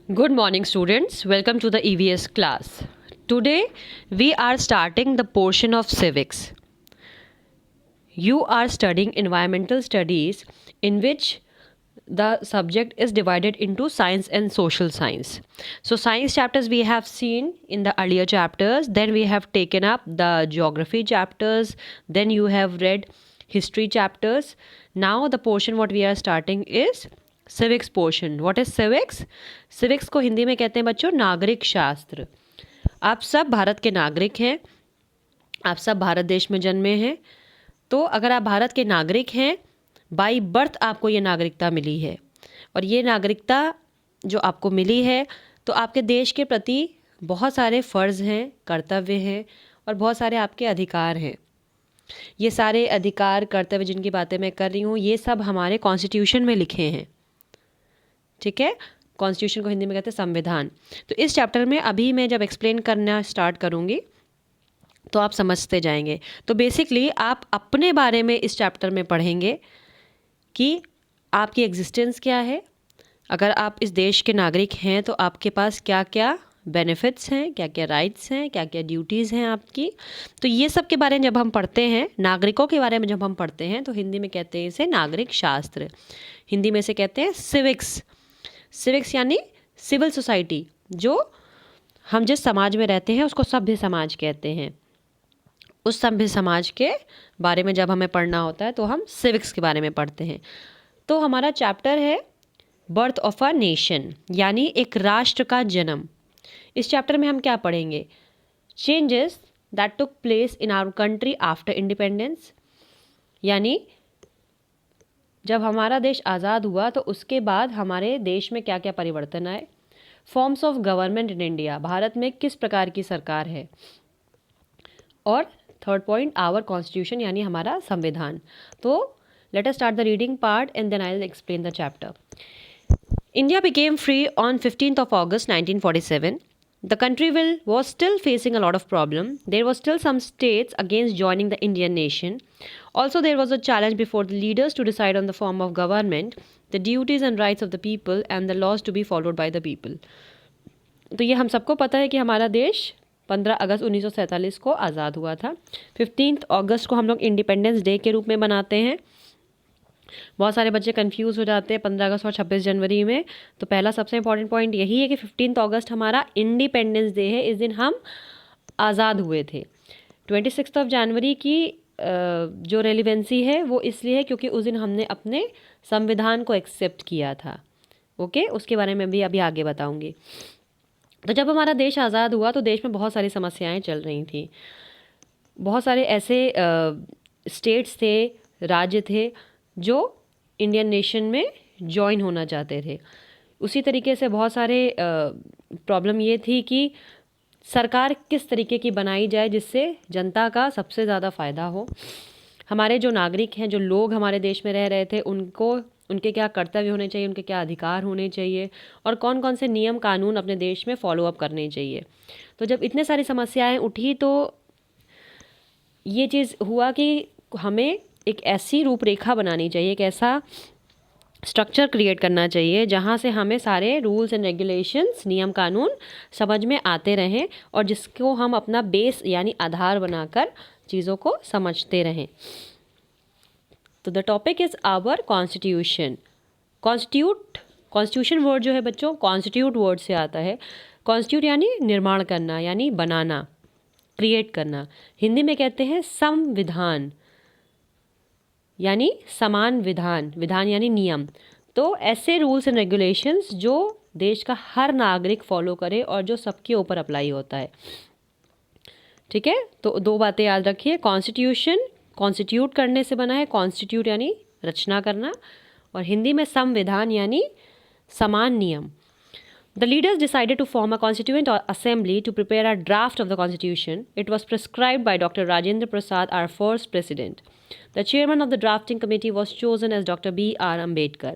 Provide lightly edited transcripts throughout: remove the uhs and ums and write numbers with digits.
Good morning, students. Welcome to the EVS class. Today, we are starting the portion of civics. You are studying environmental studies, in which the subject is divided into science and social science. So, science chapters we have seen in the earlier chapters, then we have taken up the geography chapters, then you have read history chapters. Now, the portion what we are starting is civics portion. What is civics? Civics को हिंदी में कहते हैं बच्चों नागरिक शास्त्र. आप सब भारत के नागरिक हैं, आप सब भारत देश में जन्मे हैं. तो अगर आप भारत के नागरिक हैं, बाई बर्थ आपको ये नागरिकता मिली है, और ये नागरिकता जो आपको मिली है तो आपके देश के प्रति बहुत सारे फ़र्ज़ हैं, कर्तव्य हैं और बहुत सारे आपके अधिकार हैं. ये सारे अधिकार कर्तव्य जिनकी बातें मैं कर रही हूँ, ये सब हमारे कॉन्स्टिट्यूशन में लिखे हैं. ठीक है, कॉन्स्टिट्यूशन को हिंदी में कहते हैं संविधान. तो इस चैप्टर में अभी मैं जब एक्सप्लेन करना स्टार्ट करूँगी तो आप समझते जाएंगे. तो बेसिकली आप अपने बारे में इस चैप्टर में पढ़ेंगे कि आपकी एग्जिस्टेंस क्या है, अगर आप इस देश के नागरिक हैं तो आपके पास क्या क्या बेनिफिट्स हैं, क्या क्या राइट्स हैं, क्या क्या ड्यूटीज़ हैं आपकी. तो ये सब के बारे में जब हम पढ़ते हैं, नागरिकों के बारे में जब हम पढ़ते हैं, तो हिंदी में कहते हैं इसे नागरिक शास्त्र, हिंदी में से कहते हैं सिविक्स. सिविक्स यानी सिविल सोसाइटी. जो हम जिस समाज में रहते हैं उसको सभ्य समाज कहते हैं. उस सभ्य समाज के बारे में जब हमें पढ़ना होता है तो हम सिविक्स के बारे में पढ़ते हैं. तो हमारा चैप्टर है बर्थ ऑफ अ नेशन, यानी एक राष्ट्र का जन्म. इस चैप्टर में हम क्या पढ़ेंगे? Changes that took place in our country after independence, यानी जब हमारा देश आज़ाद हुआ तो उसके बाद हमारे देश में क्या क्या परिवर्तन आए. Forms of government in India, Bharat में किस प्रकार की सरकार है. और थर्ड पॉइंट आवर कॉन्स्टिट्यूशन, यानी हमारा संविधान. तो let us start the reading part and then I will explain the chapter. India became free on 15th of August 1947. The country was still facing a lot of problem. There was still some states against joining the Indian nation. Also, there was a challenge before the leaders to decide on the form of government, the duties and rights of the people, and the laws to be followed by the people. तो ये हम सबको पता है कि हमारा देश 15 अगस्त 1947 को आज़ाद हुआ था. 15 अगस्त को हम लोग इंडिपेंडेंस डे के रूप में बनाते हैं. बहुत सारे बच्चे कंफ्यूज हो जाते हैं 15 अगस्त और 26 जनवरी में. तो पहला सबसे इंपॉर्टेंट पॉइंट यही है कि 15 अगस्त हमारा इंडिपेंडेंस डे है. इस दिन हम आज़ाद हुए थे. 26 ऑफ जनवरी की जो रेलिवेंसी है वो इसलिए है क्योंकि उस दिन हमने अपने संविधान को एक्सेप्ट किया था. ओके, उसके बारे में भी अभी आगे बताऊंगी. तो जब हमारा देश आज़ाद हुआ तो देश में बहुत सारी समस्याएं चल रही थी. बहुत सारे ऐसे स्टेट्स थे, राज्य थे जो इंडियन नेशन में जॉइन होना चाहते थे. उसी तरीके से बहुत सारे प्रॉब्लम ये थी कि सरकार किस तरीके की बनाई जाए जिससे जनता का सबसे ज़्यादा फ़ायदा हो. हमारे जो नागरिक हैं, जो लोग हमारे देश में रह रहे थे, उनके क्या कर्तव्य होने चाहिए, उनके क्या अधिकार होने चाहिए, और कौन कौन से नियम कानून अपने देश में फॉलो अप करने चाहिए. तो जब इतने सारी समस्याएं उठी तो ये चीज़ हुआ कि हमें एक ऐसी रूपरेखा बनानी चाहिए, एक ऐसा स्ट्रक्चर क्रिएट करना चाहिए जहाँ से हमें सारे रूल्स एंड रेगुलेशंस, नियम कानून समझ में आते रहें और जिसको हम अपना बेस यानी आधार बनाकर चीज़ों को समझते रहें. तो the topic is our constitution. Constitution word जो है बच्चों, कॉन्स्टिट्यूट वर्ड से आता है. कॉन्स्टिट्यूट यानी निर्माण करना, यानी बनाना, क्रिएट करना. हिंदी में कहते हैं संविधान, यानी समान विधान. विधान यानी नियम. तो ऐसे रूल्स एंड रेगुलेशंस जो देश का हर नागरिक फॉलो करे और जो सबके ऊपर अप्लाई होता है. ठीक है, तो दो बातें याद रखिए. कॉन्स्टिट्यूशन कॉन्स्टिट्यूट करने से बना है, कॉन्स्टिट्यूट यानी रचना करना, और हिंदी में संविधान यानी समान नियम. The leaders decided to form a constituent assembly to prepare a draft of the constitution. It was prescribed by Dr. Rajendra Prasad, our first president. The chairman of the drafting committee was chosen as Dr. B.R. Ambedkar.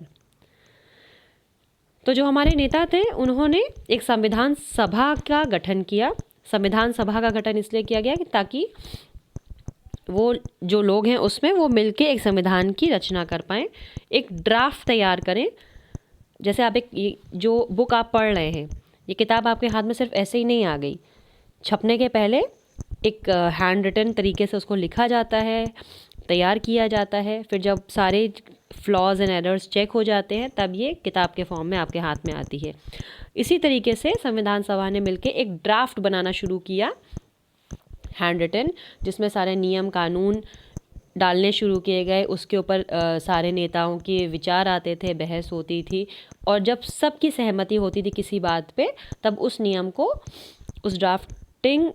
तो जो हमारे नेता थे उन्होंने एक संविधान सभा का गठन किया. संविधान सभा का गठन इसलिए किया गया कि ताकि वो जो लोग हैं उसमें वो मिलके एक संविधान की रचना कर पाएँ, एक ड्राफ्ट तैयार करें जैसे आप जो बुक आप पढ़ रहे हैं, ये किताब आपके हाथ में सिर्फ ऐसे ही नहीं आ गई। छपने के पहले एक हैंड रिटन तरीके से उसको लिखा जाता है, तैयार किया जाता है, फिर जब सारे फ्लॉज एंड एरर्स चेक हो जाते हैं तब ये किताब के फॉर्म में आपके हाथ में आती है। इसी तरीके से संविधान सभा ने मिलकर एक ड्राफ्ट बनाना शुरू किया, हैंड रिटन, जिसमें सारे नियम कानून डालने शुरू किए गए। उसके ऊपर सारे नेताओं के विचार आते थे, बहस होती थी, और जब सबकी सहमति होती थी किसी बात पे, तब उस नियम को उस ड्राफ्टिंग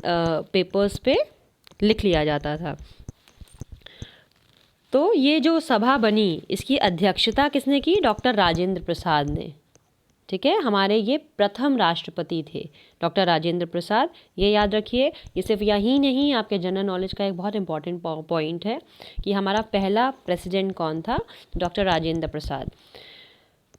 पेपर्स पे लिख लिया जाता था। तो ये जो सभा बनी, इसकी अध्यक्षता किसने की? डॉक्टर राजेंद्र प्रसाद ने। ठीक है, हमारे ये प्रथम राष्ट्रपति थे डॉक्टर राजेंद्र प्रसाद। ये याद रखिए, ये सिर्फ यही नहीं, आपके जनरल नॉलेज का एक बहुत इंपॉर्टेंट पॉइंट है कि हमारा पहला प्रेसिडेंट कौन था? Doctor Rajendra Prasad.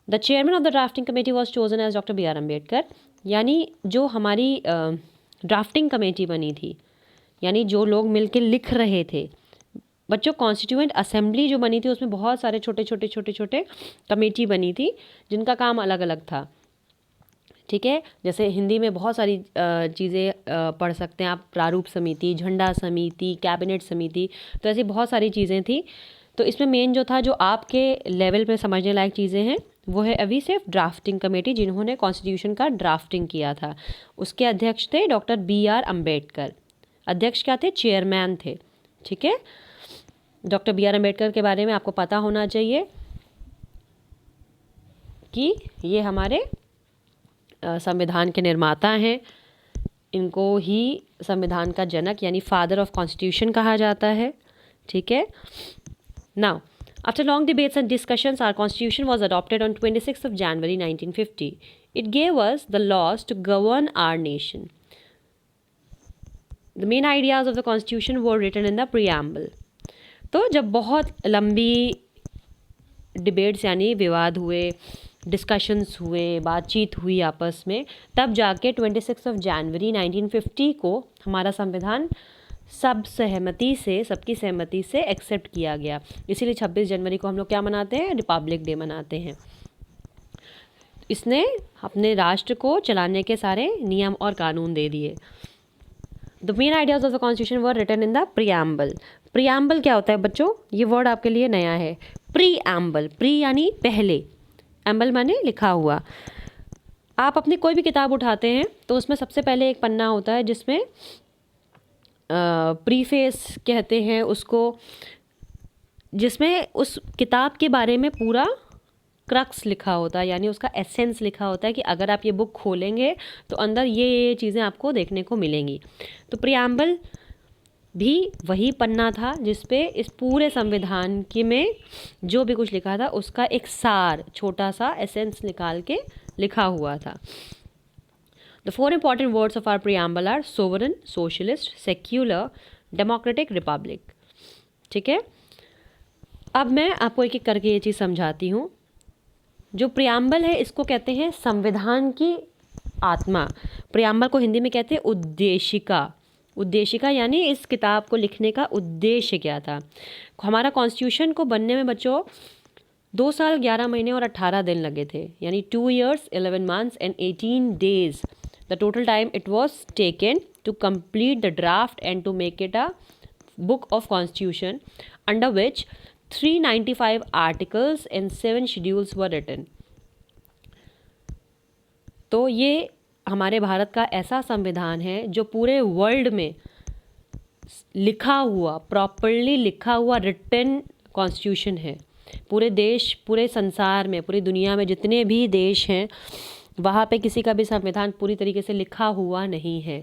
The chairman of the drafting committee was chosen as doctor B.R. Ambedkar. यानी जो हमारी ड्राफ्टिंग कमेटी बनी थी, यानी जो लोग मिलकर लिख रहे थे बच्चों, कॉन्स्टिट्यूएंट असेंबली जो बनी थी उसमें बहुत सारे छोटे छोटे कमेटी बनी थी जिनका काम अलग अलग था। ठीक है, जैसे हिंदी में बहुत सारी चीज़ें पढ़ सकते हैं आप, प्रारूप समिति, झंडा समिति, कैबिनेट समिति, तो ऐसी बहुत सारी चीज़ें थी। तो इसमें मेन जो था, जो आपके लेवल पे समझने लायक चीज़ें हैं, वो है अभी सिर्फ ड्राफ्टिंग कमेटी, जिन्होंने कॉन्स्टिट्यूशन का ड्राफ्टिंग किया था। उसके अध्यक्ष थे डॉक्टर B.R. अम्बेडकर। अध्यक्ष क्या थे? चेयरमैन थे। ठीक है, डॉक्टर B.R. अम्बेडकर के बारे में आपको पता होना चाहिए कि ये हमारे संविधान के निर्माता हैं। इनको ही संविधान का जनक यानी फादर ऑफ कॉन्स्टिट्यूशन कहा जाता है। ठीक है, now after long debates and discussions our constitution was adopted on 26 January 1950. It gave us the laws to govern our nation. The main ideas of the constitution were written in the preamble. तो जब बहुत लंबी debates यानी विवाद हुए, discussions हुए, बातचीत हुई आपस में, तब जाके 26 जनवरी 1950 को हमारा संविधान सबकी सहमति से एक्सेप्ट किया गया। इसीलिए 26 जनवरी को हम लोग क्या मनाते हैं? रिपब्लिक डे मनाते हैं। इसने अपने राष्ट्र को चलाने के सारे नियम और कानून दे दिए। The main ideas of the constitution were written in the preamble. Preamble क्या होता है बच्चों? ये वर्ड आपके लिए नया है। प्रीएम्बल, प्री यानी पहले, एम्बल माने लिखा हुआ। आप अपनी कोई भी किताब उठाते हैं तो उसमें सबसे पहले एक पन्ना होता है जिसमें प्रीफेस कहते हैं उसको, जिसमें उस किताब के बारे में पूरा क्रक्स लिखा होता है, यानी उसका एसेंस लिखा होता है कि अगर आप ये बुक खोलेंगे तो अंदर ये चीज़ें आपको देखने को मिलेंगी। तो प्रीएम्बल भी वही पन्ना था जिस पे इस पूरे संविधान के में जो भी कुछ लिखा था उसका एक सार, छोटा सा एसेंस निकाल के लिखा हुआ था। The 4 important words of our preamble are sovereign, socialist, secular, democratic, republic. ठीक है, अब मैं आपको एक एक करके ये चीज़ समझाती हूँ। जो प्रियम्बल है इसको कहते हैं संविधान की आत्मा। प्रियम्बल को हिंदी में कहते हैं उद्देशिका। उद्देशिका यानी इस किताब को लिखने का उद्देश्य क्या था। हमारा कॉन्स्टिट्यूशन को बनने में बच्चों 2 साल 11 महीने और 18 दिन लगे थे, यानी 2 years 11 months and 18 days. The total time it was taken to complete the draft and to make it a book of constitution under which 395 articles and 7 schedules were written. तो ये हमारे भारत का ऐसा संविधान है जो पूरे वर्ल्ड में लिखा हुआ, प्रॉपरली लिखा हुआ रिटन कॉन्स्टिट्यूशन है। पूरे देश, पूरे संसार में, पूरी दुनिया में जितने भी देश हैं वहाँ पे किसी का भी संविधान पूरी तरीके से लिखा हुआ नहीं है।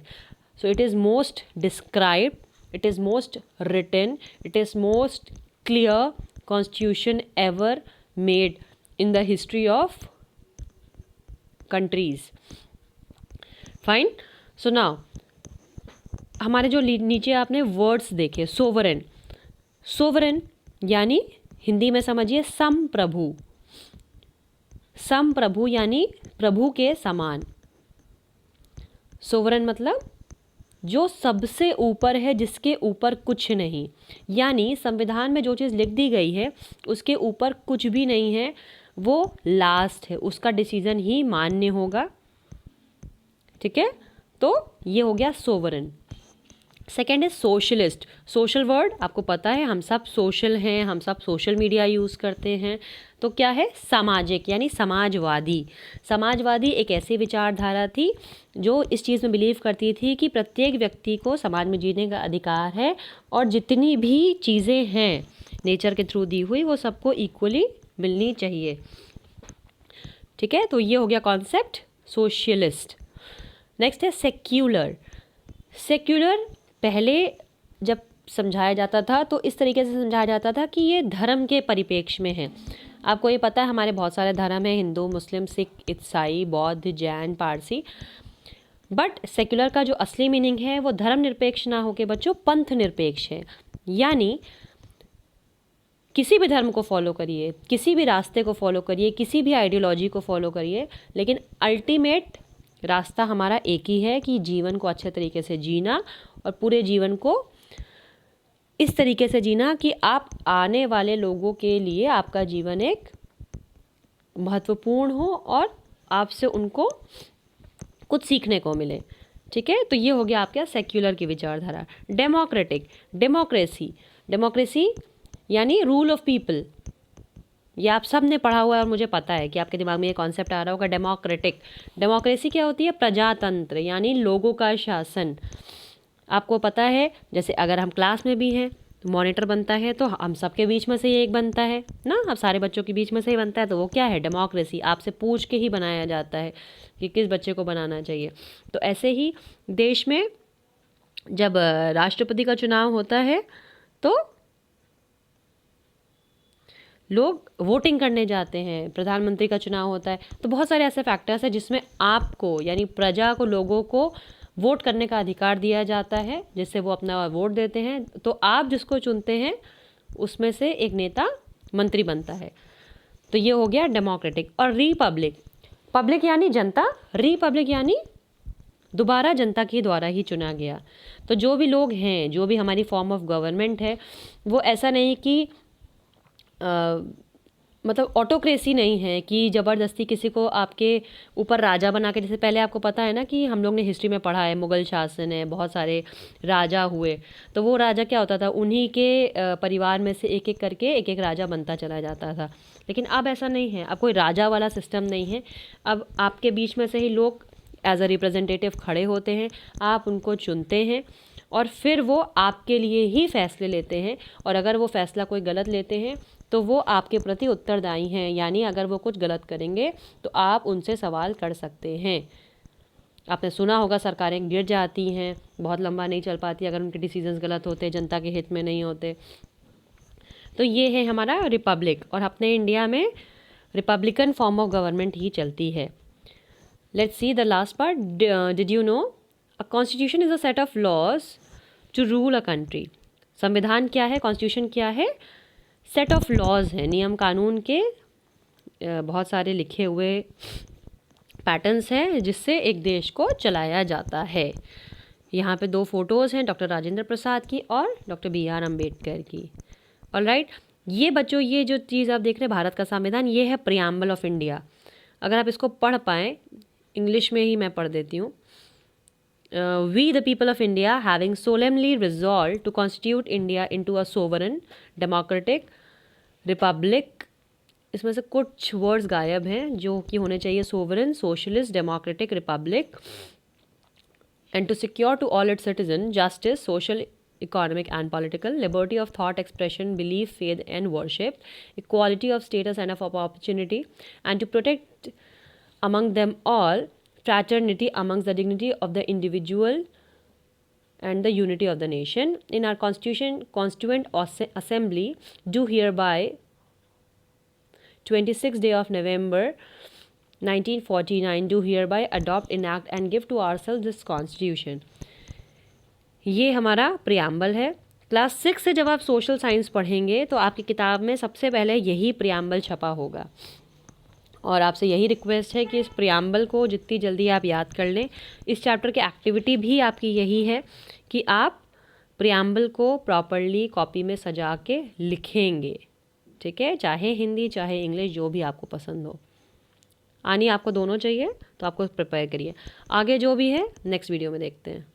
So it is most described, it is most written, it is most clear constitution ever made in the history of countries. Fine, so now हमारे जो नीचे आपने वर्ड्स देखे, सोवरेन, सोवरेन यानी हिंदी में समझिए समप्रभु। समप्रभु यानी प्रभु के समान। सोवरेन मतलब जो सबसे ऊपर है, जिसके ऊपर कुछ नहीं, यानी संविधान में जो चीज़ लिख दी गई है उसके ऊपर कुछ भी नहीं है। वो लास्ट है, उसका डिसीजन ही मान्य होगा। ठीक है, तो ये हो गया सोवरेन। सेकेंड है सोशलिस्ट। सोशल वर्ड आपको पता है, हम सब सोशल हैं, हम सब सोशल मीडिया यूज़ करते हैं, तो क्या है, सामाजिक यानी समाजवादी। समाजवादी एक ऐसी विचारधारा थी जो इस चीज़ में बिलीव करती थी कि प्रत्येक व्यक्ति को समाज में जीने का अधिकार है और जितनी भी चीज़ें हैं नेचर के थ्रू दी हुई वो सबको इक्वली मिलनी चाहिए। ठीक है, तो ये हो गया कॉन्सेप्ट सोशलिस्ट। नेक्स्ट है सेक्युलर। सेक्युलर पहले जब समझाया जाता था तो इस तरीके से समझाया जाता था कि ये धर्म के परिप्रेक्ष्य में है। आपको ये पता है हमारे बहुत सारे धर्म हैं, हिंदू, मुस्लिम, सिख, ईसाई, बौद्ध, जैन, पारसी। बट सेक्युलर का जो असली मीनिंग है वो धर्म निरपेक्ष ना होकर बच्चों पंथ निरपेक्ष है। यानी किसी भी धर्म को फॉलो करिए, किसी भी रास्ते को फॉलो करिए, किसी भी आइडियोलॉजी को फॉलो करिए, लेकिन अल्टीमेट रास्ता हमारा एक ही है कि जीवन को अच्छे तरीके से जीना और पूरे जीवन को इस तरीके से जीना कि आप आने वाले लोगों के लिए आपका जीवन एक महत्वपूर्ण हो और आपसे उनको कुछ सीखने को मिले। ठीक है, तो ये हो गया आपका सेक्युलर की विचारधारा। डेमोक्रेटिक, डेमोक्रेसी यानी रूल ऑफ पीपल। ये आप सब ने पढ़ा हुआ है और मुझे पता है कि आपके दिमाग में ये कॉन्सेप्ट आ रहा होगा। डेमोक्रेटिक, डेमोक्रेसी क्या होती है, प्रजातंत्र यानी लोगों का शासन। आपको पता है जैसे अगर हम क्लास में भी हैं तो मॉनिटर बनता है, तो हम सबके बीच में से ही एक बनता है ना, अब सारे बच्चों के बीच में से ही बनता है, तो वो क्या है, डेमोक्रेसी। आपसे पूछ के ही बनाया जाता है कि किस बच्चे को बनाना चाहिए। तो ऐसे ही देश में जब राष्ट्रपति का चुनाव होता है तो लोग वोटिंग करने जाते हैं, प्रधानमंत्री का चुनाव होता है, तो बहुत सारे ऐसे फैक्टर्स हैं जिसमें आपको यानी प्रजा को, लोगों को वोट करने का अधिकार दिया जाता है, जिससे वो अपना वोट देते हैं। तो आप जिसको चुनते हैं उसमें से एक नेता मंत्री बनता है। तो ये हो गया डेमोक्रेटिक। और रिपब्लिक, पब्लिक यानी जनता, रिपब्लिक यानी दोबारा जनता के द्वारा ही चुना गया। तो जो भी लोग हैं, जो भी हमारी फॉर्म ऑफ गवर्नमेंट है, वो ऐसा नहीं कि मतलब ऑटोक्रेसी नहीं है कि ज़बरदस्ती किसी को आपके ऊपर राजा बना के, जैसे पहले आपको पता है ना कि हम लोग ने हिस्ट्री में पढ़ा है, मुग़ल शासन है, बहुत सारे राजा हुए, तो वो राजा क्या होता था, उन्हीं के परिवार में से एक एक करके एक एक राजा बनता चला जाता था। लेकिन अब ऐसा नहीं है, अब कोई राजा वाला सिस्टम नहीं है। अब आपके बीच में से ही लोग एज अ रिप्रेजेंटेटिव खड़े होते हैं, आप उनको चुनते हैं और फिर वो आपके लिए ही फैसले लेते हैं। और अगर वो फैसला कोई गलत लेते हैं तो वो आपके प्रति उत्तरदायी हैं, यानी अगर वो कुछ गलत करेंगे तो आप उनसे सवाल कर सकते हैं। आपने सुना होगा सरकारें गिर जाती हैं, बहुत लंबा नहीं चल पाती अगर उनके डिसीजंस गलत होते, जनता के हित में नहीं होते। तो ये है हमारा रिपब्लिक, और अपने इंडिया में रिपब्लिकन फॉर्म ऑफ गवर्नमेंट ही चलती है। Let's see the last part. Did you know a constitution is a set of laws to rule a country. संविधान क्या है, कॉन्स्टिट्यूशन क्या है, सेट ऑफ लॉज है, नियम कानून के बहुत सारे लिखे हुए पैटर्न्स हैं जिससे एक देश को चलाया जाता है। यहाँ पे 2 फोटोज़ हैं, डॉक्टर राजेंद्र प्रसाद की और डॉक्टर BR अम्बेडकर की। ऑलराइट, ये बच्चों ये जो चीज़ आप देख रहे हैं भारत का संविधान, ये है प्रियम्बल ऑफ इंडिया। अगर आप इसको पढ़ पाएँ, इंग्लिश में ही मैं पढ़ देती हूँ। We the people of India having solemnly resolved to constitute India into a sovereign, democratic republic, इसमें से कुछ वर्ड्स गायब हैं जो कि होने चाहिए, sovereign, socialist, democratic, Republic, and to secure to all its citizens justice, social, economic and political, liberty of thought, expression, belief, faith and worship, equality of status and of opportunity, and to protect among them all fraternity amongst the dignity of the individual and the unity of the nation. In our constitution, constituent assembly do hereby 26th day of November 1949 do hereby adopt, enact and give to ourselves this constitution. ये हमारा preamble है। Class 6 से जब आप social science पढ़ेंगे तो आपकी किताब में सबसे पहले यही प्रियम्बल छपा होगा, और आपसे यही रिक्वेस्ट है कि इस प्रियम्बल को जितनी जल्दी आप याद कर लें। इस चैप्टर की एक्टिविटी भी आपकी यही है कि आप प्रियम्बल को प्रॉपरली कॉपी में सजा के लिखेंगे। ठीक है, चाहे हिंदी चाहे इंग्लिश, जो भी आपको पसंद हो। आनी आपको दोनों चाहिए तो आपको प्रिपेयर करिए। आगे जो भी है नेक्स्ट वीडियो में देखते हैं।